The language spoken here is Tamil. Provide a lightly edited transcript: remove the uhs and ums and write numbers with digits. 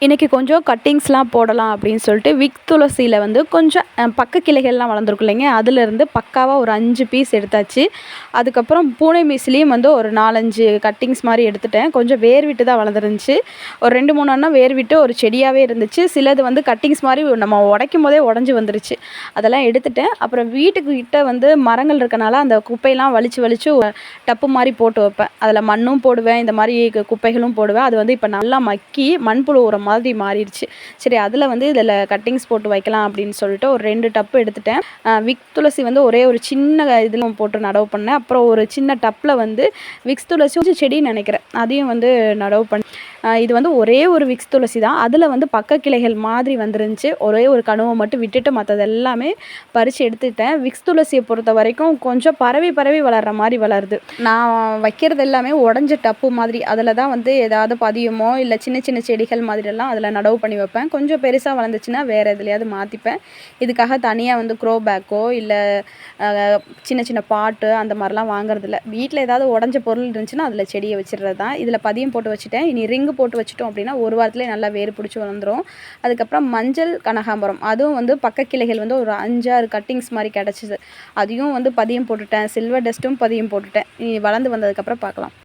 இன்றைக்கி கொஞ்சம் கட்டிங்ஸ்லாம் போடலாம் அப்படின்னு சொல்லிட்டு விக் துளசியில் வந்து கொஞ்சம் பக்க கிளைகள்லாம் வளர்ந்துருக்கு இல்லைங்க, அதிலேருந்து பக்காவாக ஒரு 5 பீஸ் எடுத்தாச்சு. அதுக்கப்புறம் பூனை மீஸ்லேயும் வந்து ஒரு 4-5 கட்டிங்ஸ் மாதிரி எடுத்துட்டேன். கொஞ்சம் வேர் விட்டு தான் வளர்ந்துருந்துச்சு. ஒரு 2-3 அண்ணா வேர் விட்டு ஒரு செடியாகவே இருந்துச்சு. சிலது வந்து கட்டிங்ஸ் மாதிரி நம்ம உடைக்கும் போதே உடஞ்சி வந்துருச்சு. அதெல்லாம் எடுத்துட்டேன். அப்புறம் வீட்டுக்கு கிட்ட வந்து மரங்கள் இருக்கனால அந்த குப்பையெல்லாம் வலிச்சு வலிச்சு டப்பு மாதிரி போட்டு வைப்பேன். அதில் மண்ணும் போடுவேன், இந்த மாதிரி குப்பைகளும் போடுவேன். அது வந்து இப்போ நல்லா மக்கி மண்புழு உரம் மாதிரி மாறிடுச்சு. சரி, அதில் வந்து இதில் கட்டிங்ஸ் போட்டு வைக்கலாம் அப்படின்னு சொல்லிட்டு ஒரு 2 டப்பு எடுத்துட்டேன். விக் துளசி வந்து ஒரே ஒரு சின்ன இதில் போட்டு நடவு பண்ணேன். அப்புறம் ஒரு சின்ன டப்பில் வந்து விக்ஸ் துளசி செடின்னு நினைக்கிறேன், அதையும் வந்து நடவு பண்ணி இது வந்து ஒரே ஒரு விக்ஸ் துளசி தான். அதில் வந்து பக்க கிளைகள் மாதிரி வந்துருந்துச்சு. ஒரே ஒரு கணுவை மட்டும் விட்டுட்டு மற்றது எல்லாமே பறித்து எடுத்துக்கிட்டேன். விக்ஸ் துளசியை பொறுத்த வரைக்கும் கொஞ்சம் பரவி பரவி வளர்கிற மாதிரி வளருது. நான் வைக்கிறது எல்லாமே உடஞ்ச டப்பு மாதிரி, அதில் தான் வந்து ஏதாவது பதியமோ இல்லை சின்ன சின்ன செடிகள் மாதிரியெல்லாம் அதில் நடவு பண்ணி வைப்பேன். கொஞ்சம் பெருசாக வளர்ந்துச்சுன்னா வேறு எதுலையாவது மாற்றிப்பேன். இதுக்காக தனியாக வந்து க்ரோ பேக்கோ இல்லை சின்ன சின்ன பாட்டு அந்த மாதிரிலாம் வாங்குறதில்ல. வீட்டில் ஏதாவது உடஞ்ச பொருள் இருந்துச்சுன்னா அதில் செடியை வச்சிடுறது தான். இதில் பதியம் போட்டு வச்சுட்டேன். இனி ரிங்கு போட்டு வச்சுட்டோம் அப்படின்னா ஒரு வாரத்துலேயே நல்லா வேர் பிடிச்சி வந்துடும். அதுக்கப்புறம் மஞ்சள் கனகாம்பரம், அதுவும் வந்து பக்க கிளைகள் வந்து ஒரு 5-6 கட்டிங்ஸ் மாதிரி கிடச்சிது. அதையும் வந்து பதியம் போட்டுட்டேன். சில்வர் டஸ்ட்டும் பதியம் போட்டுட்டேன். இனி வளர்ந்து வந்ததுக்கப்புறம் பார்க்கலாம்.